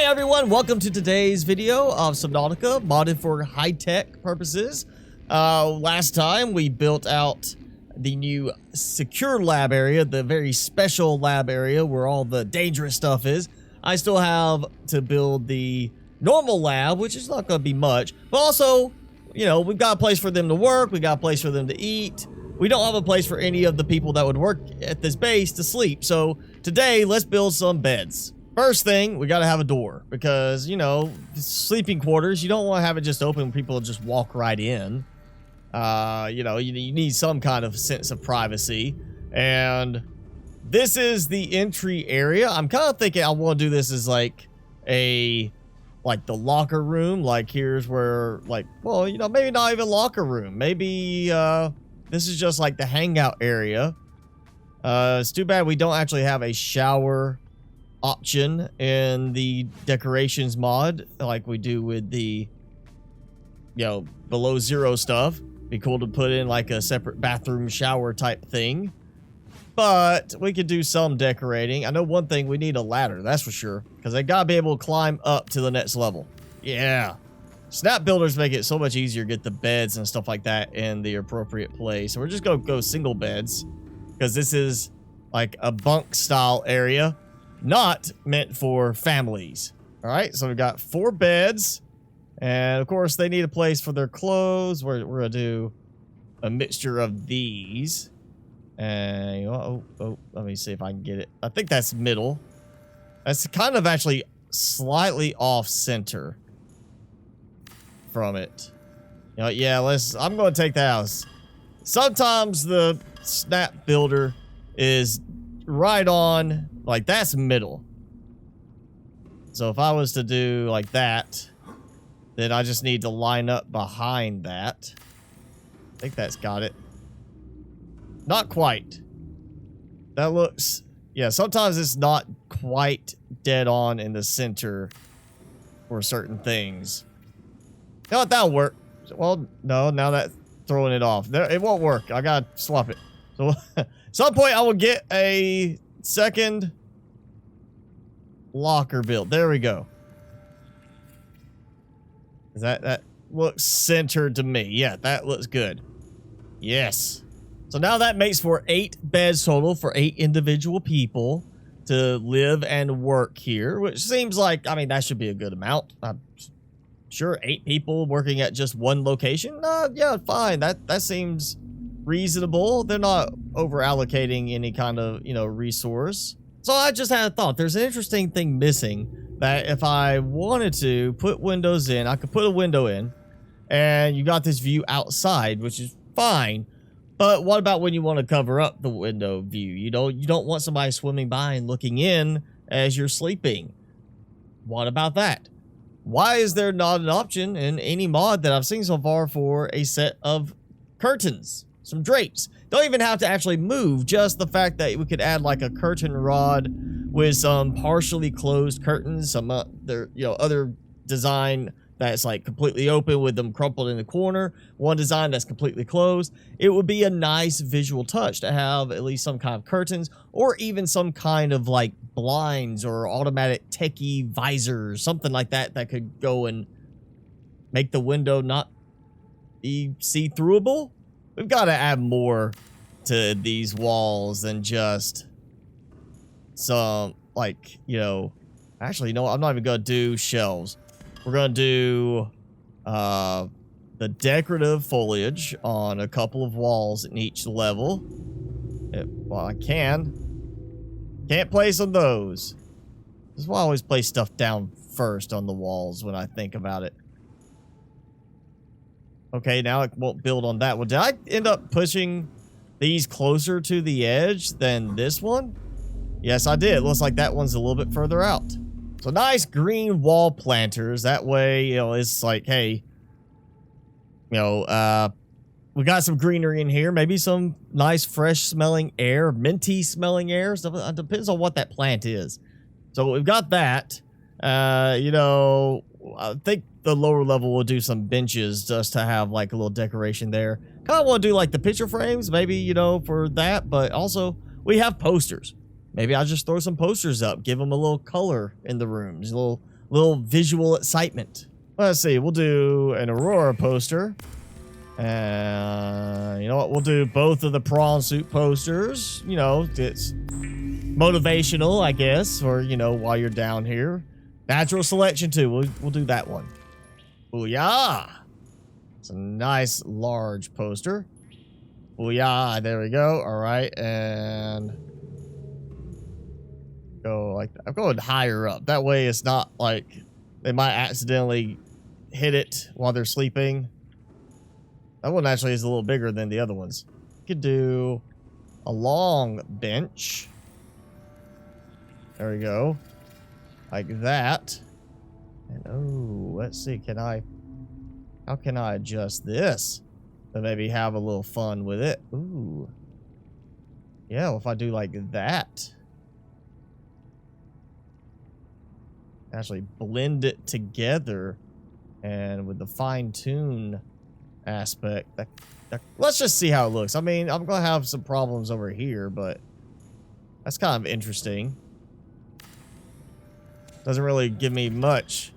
Hi everyone, welcome to today's video of Subnautica, modded for high-tech purposes. Last time we built out the new secure lab area, the very special lab area where all the dangerous stuff is. I still have to build the normal lab, which is not going to be much, but also, you know, we've got a place for them to work, we got a place for them to eat. We don't have a place for any of the people that would work at this base to sleep, so today let's build some beds. First thing, we gotta have a door because, you know, sleeping quarters, you don't want to have it just open, people just walk right in. You know, you need some kind of sense of privacy. And this is the entry area. I'm kind of thinking I want to do this as like the locker room. Like here's where, like, well, you know, maybe not even locker room. Maybe this is just like the hangout area. It's too bad we don't actually have a shower option in the decorations mod like we do with the, you know, below zero stuff. Be cool to put in like a separate bathroom shower type thing, but we could do some decorating. I know one thing, we need a ladder, that's for sure, because they gotta be able to climb up to the next level. Yeah, snap builders make it so much easier to get the beds and stuff like that in the appropriate place. So we're just gonna go single beds because this is like a bunk style area, not meant for families. All right, so we've got 4 beds, and of course they need a place for their clothes. We're gonna do a mixture of these, and let me see if I can get it. I think that's middle. That's kind of actually slightly off center from it. You know, yeah, I'm gonna take that out. Sometimes the snap builder is right on, like that's middle. So if I was to do like that, then I just need to line up behind that. I think that's got it. Not quite. That looks, yeah, sometimes it's not quite dead on in the center for certain things. You know what, that'll work. Well, no, now that's throwing it off. It won't work. I gotta swap it. So at some point I will get a second locker built. There we go. That looks centered to me. Yeah, that looks good. Yes. So now that makes for 8 beds total for 8 individual people to live and work here, which seems like, I mean, that should be a good amount. I'm sure 8 people working at just one location. Yeah, fine. That seems reasonable. They're not over allocating any kind of, you know, resource. So I just had a thought. There's an interesting thing missing that if I wanted to put windows in, I could put a window in and you got this view outside, which is fine. But what about when you want to cover up the window view? You know, you don't want somebody swimming by and looking in as you're sleeping. What about that? Why is there not an option in any mod that I've seen so far for a set of curtains? Some drapes. Don't even have to actually move, just the fact that we could add like a curtain rod with some partially closed curtains, some other design that's like completely open with them crumpled in the corner, one design that's completely closed. It would be a nice visual touch to have at least some kind of curtains, or even some kind of like blinds or automatic techie visors, something like that that could go and make the window not be see-throughable. We've got to add more to these walls than just some, like, you know, actually, no, I'm not even going to do shelves. We're going to do the decorative foliage on a couple of walls in each level. Well, I can't place on those. This is why I always place stuff down first on the walls when I think about it. Okay, now it won't build on that one. Did I end up pushing these closer to the edge than this one? Yes, I did. Looks like that one's a little bit further out. So nice green wall planters. That way, you know, it's like, hey, you know, we got some greenery in here. Maybe some nice fresh smelling air, minty smelling air. So it depends on what that plant is. So we've got that. You know, I think the lower level will do some benches just to have like a little decoration there. Kind of want to do like the picture frames, maybe, you know, for that. But also we have posters. Maybe I'll just throw some posters up, give them a little color in the rooms, a little visual excitement. Let's see, we'll do an Aurora poster. And you know what? We'll do both of the prawn suit posters. You know, it's motivational, I guess, or, you know, while you're down here. Natural selection, too. We'll do that one. Booyah! It's a nice, large poster. Booyah! There we go. All right, and go like that. I'm going higher up. That way it's not like they might accidentally hit it while they're sleeping. That one actually is a little bigger than the other ones. You could do a long bench. There we go. Like that. And oh, let's see, how can I adjust this to maybe have a little fun with it? Ooh. Yeah, well, if I do like that. Actually blend it together, and with the fine-tune aspect, let's just see how it looks. I mean, I'm gonna have some problems over here, but that's kind of interesting. Doesn't really give me much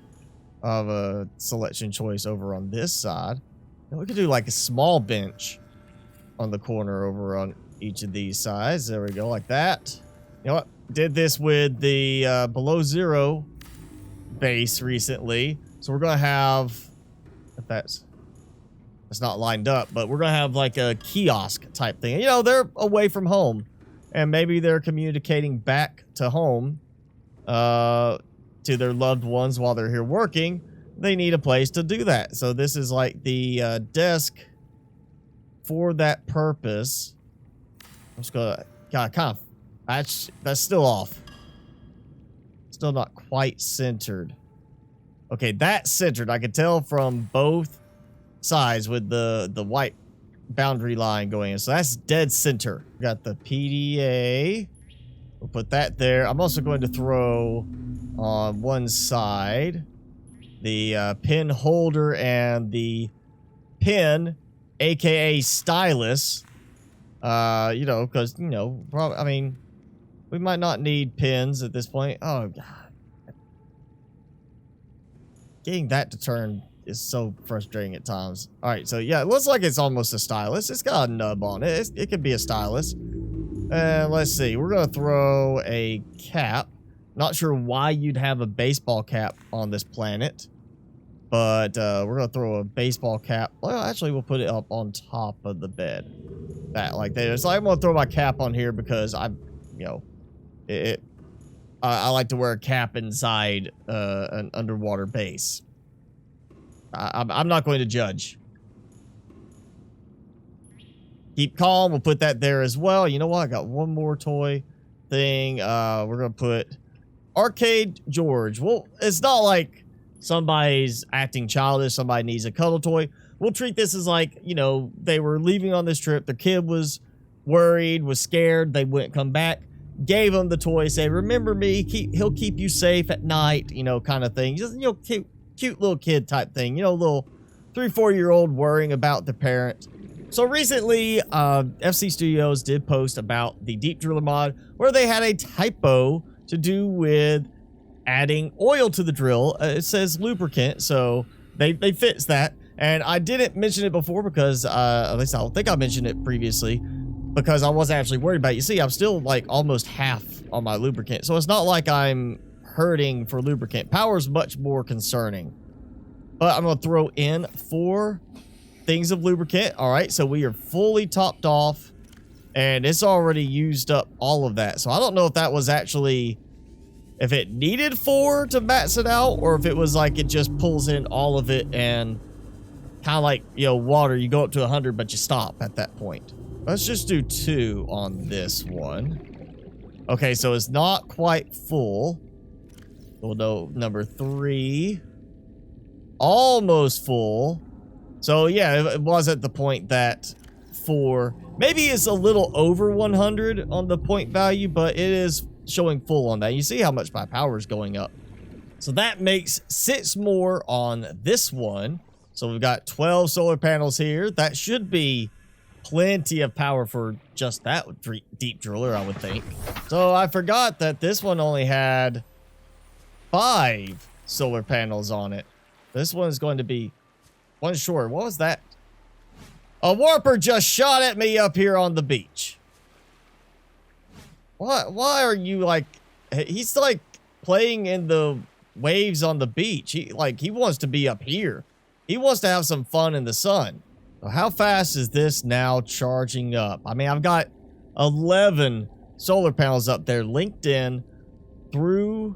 of a selection choice over on this side. And we could do like a small bench on the corner over on each of these sides. There we go, like that. You know what? Did this with the below zero base recently, so we're gonna have, if that's not lined up, but we're gonna have like a kiosk type thing. You know, they're away from home, and maybe they're communicating back to home to their loved ones while they're here working. They need a place to do that, so this is like the desk for that purpose. I'm just gonna kind of that's still off. Still not quite centered. Okay, that's centered. I can tell from both sides with the white boundary line going in. So that's dead center. Got the PDA. We'll put that there. I'm also going to throw on one side the pen holder and the pen, aka stylus. You know, because, you know, probably, I mean, we might not need pins at this point. Oh, God. Getting that to turn is so frustrating at times. All right, so yeah, it looks like it's almost a stylus. It's got a nub on it. It could be a stylus. And let's see. We're going to throw a cap. Not sure why you'd have a baseball cap on this planet. But we're going to throw a baseball cap. Well, actually, we'll put it up on top of the bed. That, like that. So I'm going to throw my cap on here because you know, I like to wear a cap inside an underwater base. I'm not going to judge. Keep calm. We'll put that there as well. You know what? I got one more toy thing. We're going to put Arcade George. Well, it's not like somebody's acting childish. Somebody needs a cuddle toy. We'll treat this as like, you know, they were leaving on this trip. Their kid was worried, was scared. They wouldn't come back. Gave him the toy, say, remember me, he'll keep you safe at night, you know, kind of thing. Just, you know, cute little kid type thing. You know, little 3-4-year-old worrying about the parent. So recently, FC Studios did post about the Deep Driller mod, where they had a typo to do with adding oil to the drill. It says lubricant, so they fixed that. And I didn't mention it before because, at least I don't think I mentioned it previously, because I wasn't actually worried about it. You see, I'm still like almost half on my lubricant. So it's not like I'm hurting for lubricant. Power is much more concerning. But I'm going to throw in 4 things of lubricant. All right, so we are fully topped off. And it's already used up all of that. So I don't know if that was actually, if it needed 4 to max it out, or if it was like it just pulls in all of it and kind of like, you know, water. You go up to 100, but you stop at that point. Let's just do 2 on this one. Okay, so it's not quite full. We'll do number 3. Almost full. So yeah, it was at the point that 4. Maybe it's a little over 100 on the point value, but it is showing full on that. You see how much my power is going up. So that makes 6 more on this one. So we've got 12 solar panels here. That should be plenty of power for just that deep driller, I would think. So I forgot that this one only had 5 solar panels on it. This one is going to be one short. What was that? A warper just shot at me up here on the beach. Why are you like... He's like playing in the waves on the beach. He wants to be up here. He wants to have some fun in the sun. So how fast is this now charging up? I mean, I've got 11 solar panels up there linked in through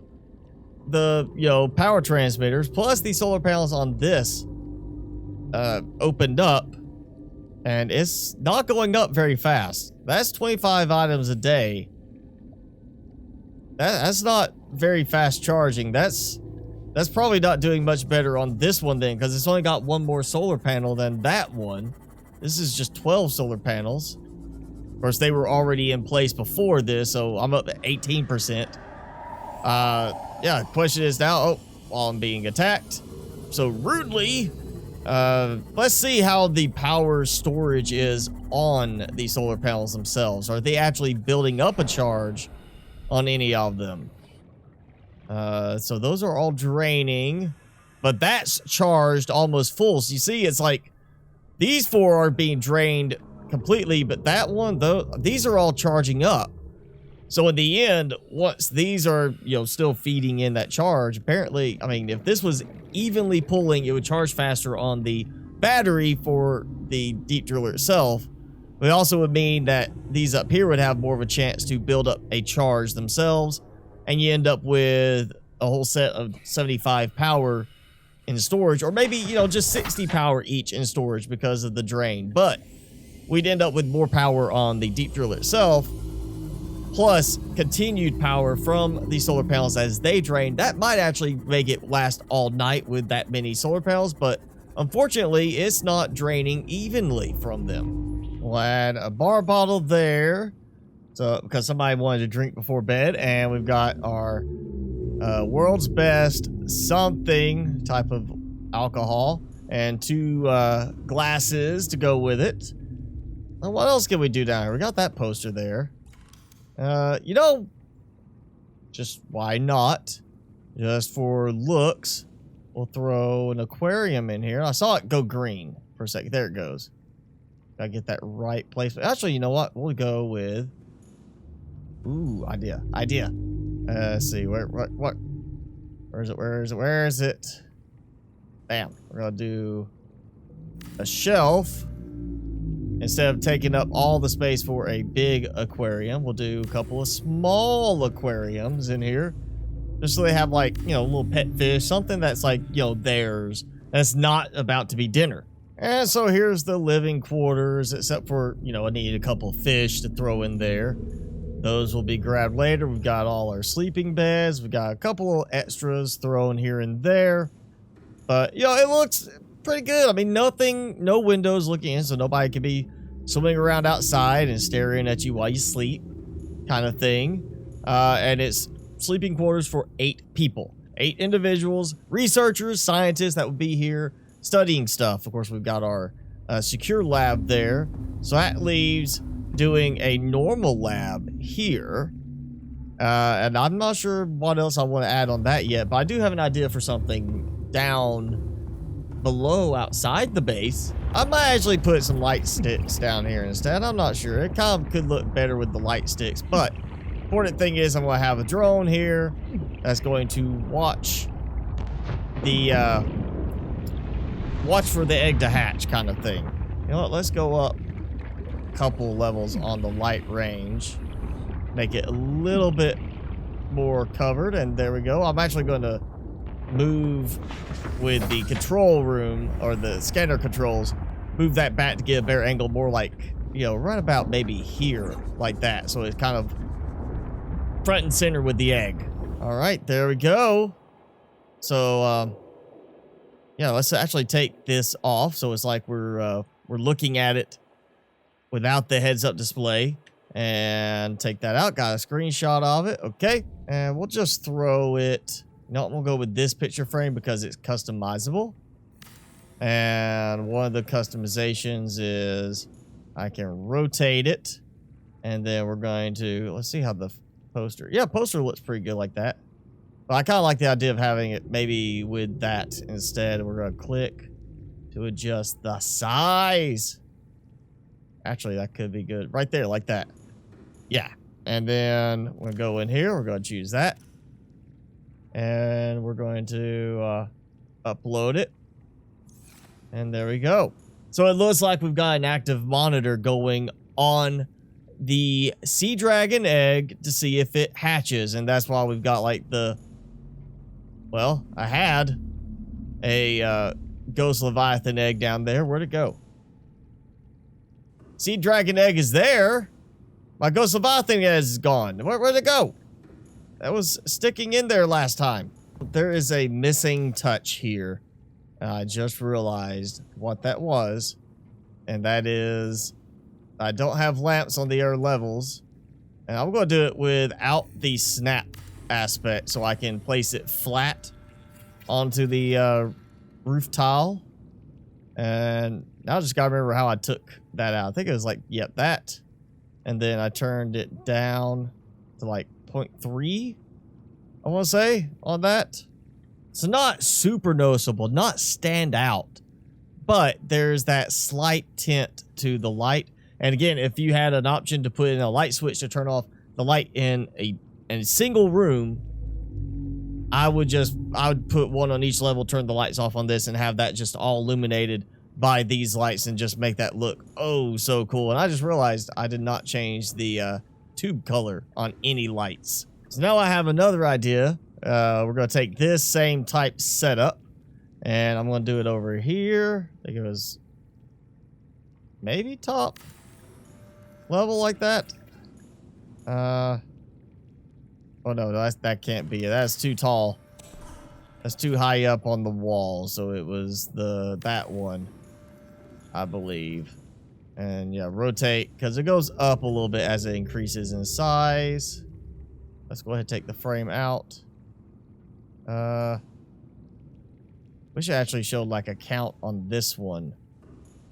the, power transmitters, plus these solar panels on this opened up, and it's not going up very fast. That's 25 items a day. That's not very fast charging. That's probably not doing much better on this one then, because it's only got one more solar panel than that one. This is just 12 solar panels. Of course, they were already in place before this, so I'm up at 18%. Yeah, question is now, while I'm being attacked so rudely, let's see how the power storage is on the solar panels themselves. Are they actually building up a charge on any of them? So those are all draining, but that's charged almost full. So you see, it's like these four are being drained completely, but that one, though, these are all charging up. So in the end, once these are, still feeding in that charge, apparently, I mean, if this was evenly pulling, it would charge faster on the battery for the deep driller itself. But it also would mean that these up here would have more of a chance to build up a charge themselves, and you end up with a whole set of 75 power in storage, or maybe, just 60 power each in storage because of the drain. But we'd end up with more power on the deep driller itself, plus continued power from the solar panels as they drain. That might actually make it last all night with that many solar panels, but unfortunately, it's not draining evenly from them. We'll add a bar bottle there, so because somebody wanted to drink before bed, and we've got our world's best something type of alcohol and 2 glasses to go with it. Now, what else can we do down here? We got that poster there. Just why not? Just for looks, we'll throw an aquarium in here. I saw it go green for a second. There it goes. Gotta get that right placement. Actually, you know what? We'll go with... Ooh, idea. Let's see. Where is it? Bam. We're gonna do a shelf. Instead of taking up all the space for a big aquarium, we'll do a couple of small aquariums in here. Just so they have, like, little pet fish, something that's like, theirs. That's not about to be dinner. And so here's the living quarters, except for, I need a couple of fish to throw in there. Those will be grabbed later. We've got all our sleeping beds. We've got a couple of extras thrown here and there. But, it looks pretty good. I mean, no windows looking in, so nobody can be swimming around outside and staring at you while you sleep, kind of thing. And it's sleeping quarters for 8 people, 8 individuals, researchers, scientists that would be here studying stuff. Of course, we've got our secure lab there, so that leaves doing a normal lab here. And I'm not sure what else I want to add on that yet, but I do have an idea for something down below outside the base. I might actually put some light sticks down here instead. I'm not sure. It kind of could look better with the light sticks, but important thing is I'm going to have a drone here that's going to watch the watch for the egg to hatch kind of thing. You know what? Let's go up a couple levels on the light range. Make it a little bit more covered, and there we go. I'm actually going to move with the control room, or the scanner controls, move that back to get a better angle, more like, right about maybe here, like that. So it's kind of front and center with the egg. All right, there we go. So, yeah, let's actually take this off. So it's like we're looking at it without the heads-up display. And take that out. Got a screenshot of it. Okay. And we'll just throw it. We'll go with this picture frame because it's customizable. And one of the customizations is I can rotate it. And then we're going to, let's see how the poster. Yeah, poster looks pretty good like that. But I kind of like the idea of having it maybe with that instead. We're going to click to adjust the size. Actually, that could be good. Right there, like that. Yeah. And then we're going to go in here. We're going to choose that. And we're going to upload it. And there we go. So it looks like we've got an active monitor going on the sea dragon egg to see if it hatches. And that's why we've got like the... Well, I had a ghost leviathan egg down there. Where'd it go? Sea dragon egg is there. My ghost leviathan egg is gone. Where'd it go? That was sticking in there last time. There is a missing touch here. I just realized what that was. And that is, I don't have lamps on the air levels. And I'm going to do it without the snap aspect so I can place it flat onto the roof tile. And now I just gotta remember how I took that out. I think it was like, yep, that. And then I turned it down to like 0.3, I want to say, on that. It's not super noticeable, not stand out, but there's that slight tint to the light. And again, if you had an option to put in a light switch to turn off the light in a single room, I would put one on each level, turn the lights off on this, and have that just all illuminated by these lights and just make that look oh so cool. And I just realized I did not change the tube color on any lights. So now I have another idea. We're going to take this same type setup and I'm going to do it over here. I think it was maybe top level like that. Oh no, that can't be it. That's too tall. That's too high up on the wall. So it was that one, I believe. And yeah, rotate because it goes up a little bit as it increases in size. Let's go ahead and take the frame out. Wish I actually showed like a count on this one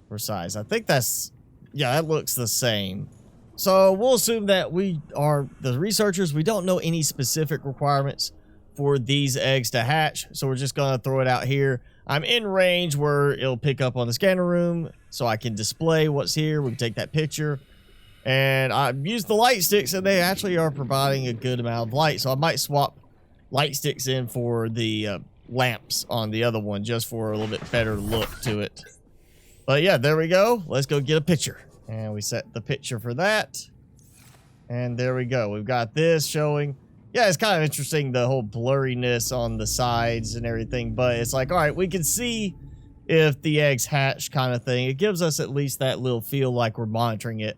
for size. I think that's, yeah, that looks the same. So we'll assume that we are the researchers. We don't know any specific requirements for these eggs to hatch. So we're just going to throw it out here. I'm in range where it'll pick up on the scanner room so I can display what's here. We can take that picture. And I've used the light sticks and they actually are providing a good amount of light. So I might swap light sticks in for the lamps on the other one just for a little bit better look to it. But yeah, there we go. Let's go get a picture. And we set the picture for that. And there we go. We've got this showing. Yeah, it's kind of interesting, the whole blurriness on the sides and everything. But it's like, all right, we can see if the eggs hatch kind of thing. It gives us at least that little feel like we're monitoring it.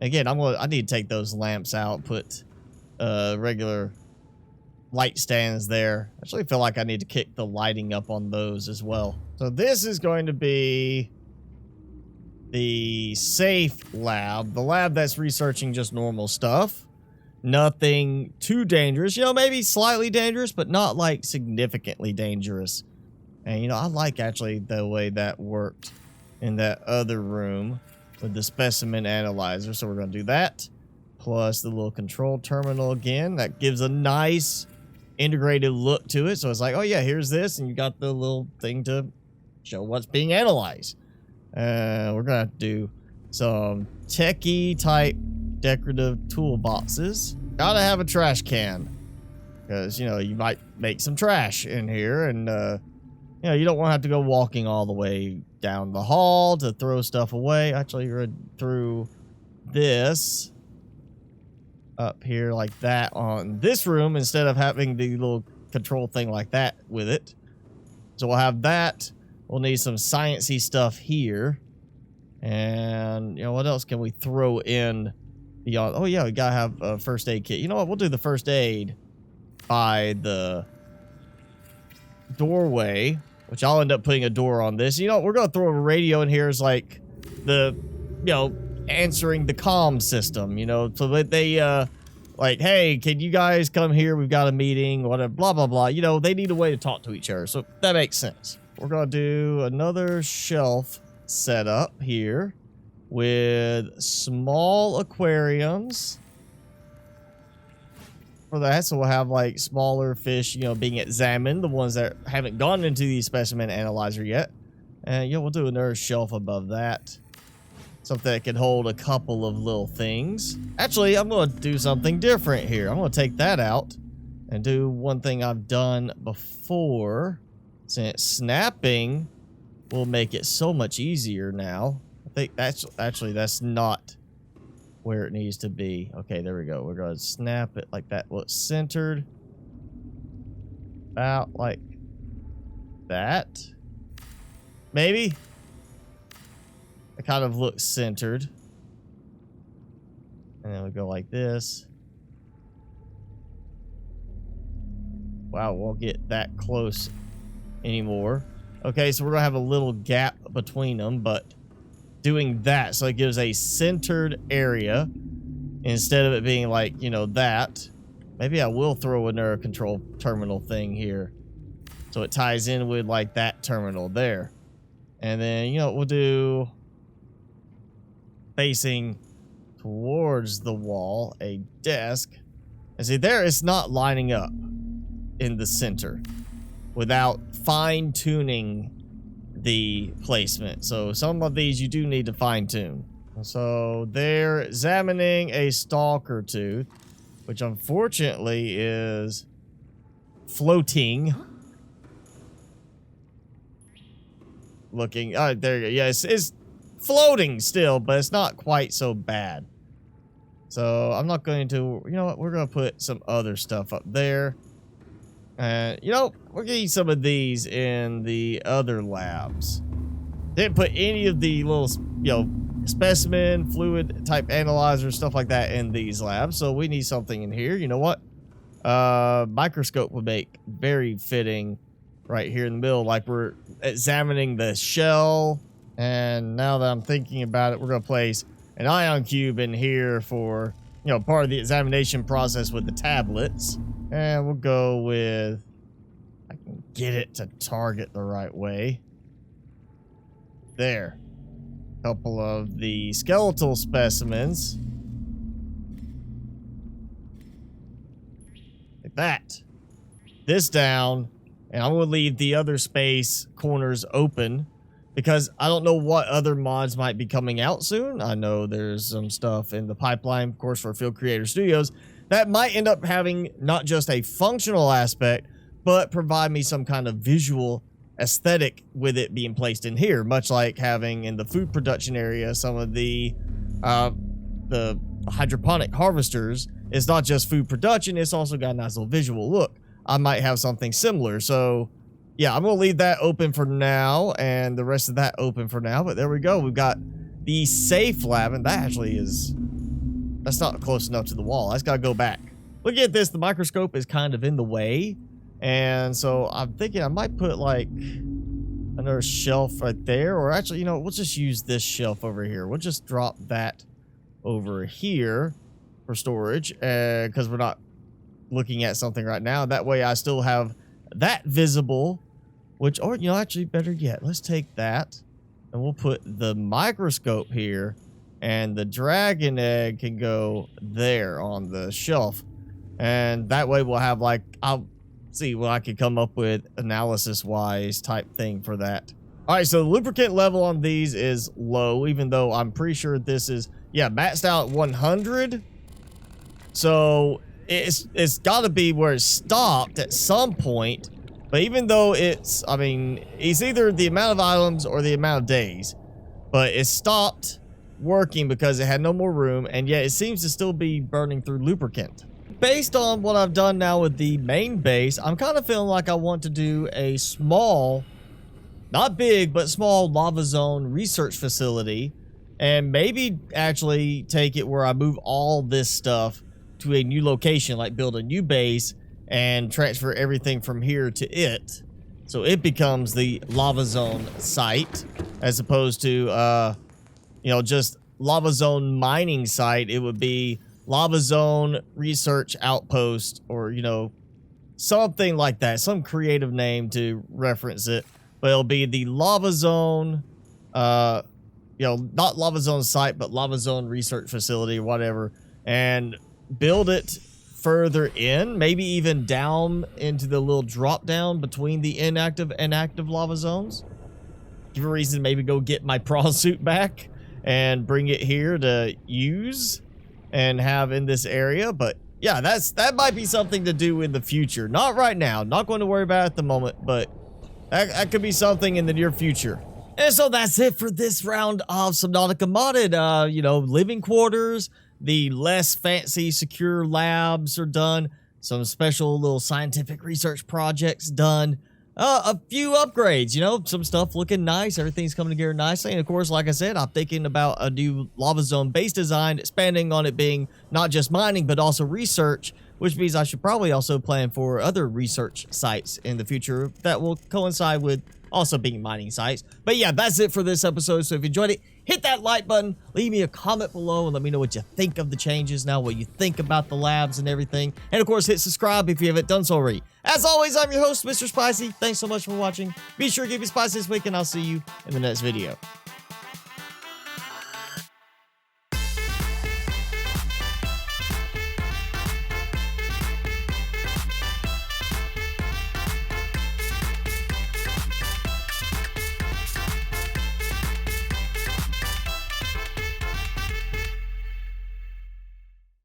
Again, I need to take those lamps out, put regular light stands there. I actually feel like I need to kick the lighting up on those as well. So this is going to be the safe lab, the lab that's researching just normal stuff. Nothing too dangerous, you know, maybe slightly dangerous, but not like significantly dangerous. And you know, I like actually the way that worked in that other room with the specimen analyzer. So we're going to do that plus the little control terminal again. That gives a nice integrated look to it. So it's like, oh yeah, here's this, and you got the little thing to show what's being analyzed. We're gonna have to do some techie type decorative toolboxes. Gotta have a trash can because you know you might make some trash in here, and you know you don't want to have to go walking all the way down the hall to throw stuff away. Actually, you're gonna throw this up here like that on this room instead of having the little control thing like that with it. So we'll have that. We'll need some sciencey stuff here. And, you know, what else can we throw in beyond? Oh, yeah, we gotta have a first aid kit. You know what? We'll do the first aid by the doorway, which I'll end up putting a door on this. You know, we're gonna throw a radio in here as like the, you know, answering the comm system, you know, so that they, like, hey, can you guys come here? We've got a meeting, whatever, blah, blah, blah. You know, they need a way to talk to each other. So that makes sense. We're going to do another shelf setup here with small aquariums. for that. So we'll have like smaller fish, you know, being examined, the ones that haven't gone into the specimen analyzer yet. And yeah, we'll do another shelf above that. Something that can hold a couple of little things. Actually, I'm going to do something different here. I'm going to take that out and do one thing I've done before. Since snapping will make it so much easier now. I think that's actually, that's not where it needs to be. Okay, there we go. We're going to snap it like that. Well, it's centered about like that. Maybe. It kind of looks centered. And then we go like this. Wow, won't get that close anymore. Okay, so we're gonna have a little gap between them, but doing that so it gives a centered area instead of it being like, you know, that. Maybe I will throw another control terminal thing here so it ties in with like that terminal there. And then, you know, we'll do facing towards the wall a desk. And see, there it's not lining up in the center without fine-tuning the placement. So some of these you do need to fine-tune. So they're examining a stalker tooth, which unfortunately is floating. Looking, oh, there you go. Yeah, it's floating still, but it's not quite so bad. So I'm not going to, you know what, we're going to put some other stuff up there. And, you know, we're getting some of these in the other labs. Didn't put any of the little, you know, specimen, fluid type analyzers, stuff like that in these labs. So we need something in here. You know what? Microscope would make very fitting right here in the middle. Like we're examining the shell. And now that I'm thinking about it, we're going to place an ion cube in here for, you know, part of the examination process with the tablets. And we'll go with, I can get it to target the right way. There. A couple of the skeletal specimens. Like that. This down. And I'm going to leave the other space corners open because I don't know what other mods might be coming out soon. I know there's some stuff in the pipeline, of course, for Field Creator Studios that might end up having not just a functional aspect, but provide me some kind of visual aesthetic with it being placed in here, much like having in the food production area some of the hydroponic harvesters. It's not just food production, it's also got a nice little visual look. I might have something similar. So yeah, I'm going to leave that open for now and the rest of that open for now. But there we go. We've got the safe lab, and that actually is, that's not close enough to the wall. That's got to go back. Look at this. The microscope is kind of in the way. And so I'm thinking I might put like another shelf right there. Or actually, you know, we'll just use this shelf over here. We'll just drop that over here for storage because we're not looking at something right now. That way I still have that visible, which, or, you know, actually better yet, let's take that and we'll put the microscope here and the dragon egg can go there on the shelf. And that way we'll have like, I'll see what I can come up with analysis wise type thing for that. All right, so the lubricant level on these is low, even though I'm pretty sure this is, yeah, maxed out at 100. So it's got to be where it stopped at some point. But even though it's, I mean, it's either the amount of items or the amount of days. But it stopped working because it had no more room. And yet it seems to still be burning through lubricant. Based on what I've done now with the main base, I'm kind of feeling like I want to do a small, not big, but small lava zone research facility. And maybe actually take it where I move all this stuff to a new location, like build a new base and transfer everything from here to it. So it becomes the lava zone site as opposed to, you know, just lava zone mining site. It would be lava zone research outpost or, you know, something like that. Some creative name to reference it. But it'll be the lava zone, you know, not lava zone site, but lava zone research facility or whatever. And build it further in, maybe even down into the little drop down between the inactive and active lava zones. Give a reason to maybe go get my prawn suit back and bring it here to use and have in this area. But yeah, that might be something to do in the future. Not right now. Not going to worry about it at the moment, but that could be something in the near future. And so that's it for this round of Subnautica modded. You know, living quarters, the less fancy secure labs are done. Some special little scientific research projects done. A few upgrades, you know, some stuff looking nice. Everything's coming together nicely. And of course, like I said, I'm thinking about a new lava zone base design, expanding on it being not just mining, but also research, which means I should probably also plan for other research sites in the future that will coincide with also being mining sites. But yeah, that's it for this episode. So if you enjoyed it, hit that like button, leave me a comment below, and let me know what you think of the changes now, what you think about the labs and everything. And of course, hit subscribe if you haven't done so already. As always, I'm your host, Mr. Spicy. Thanks so much for watching. Be sure to keep it spicy this week, and I'll see you in the next video.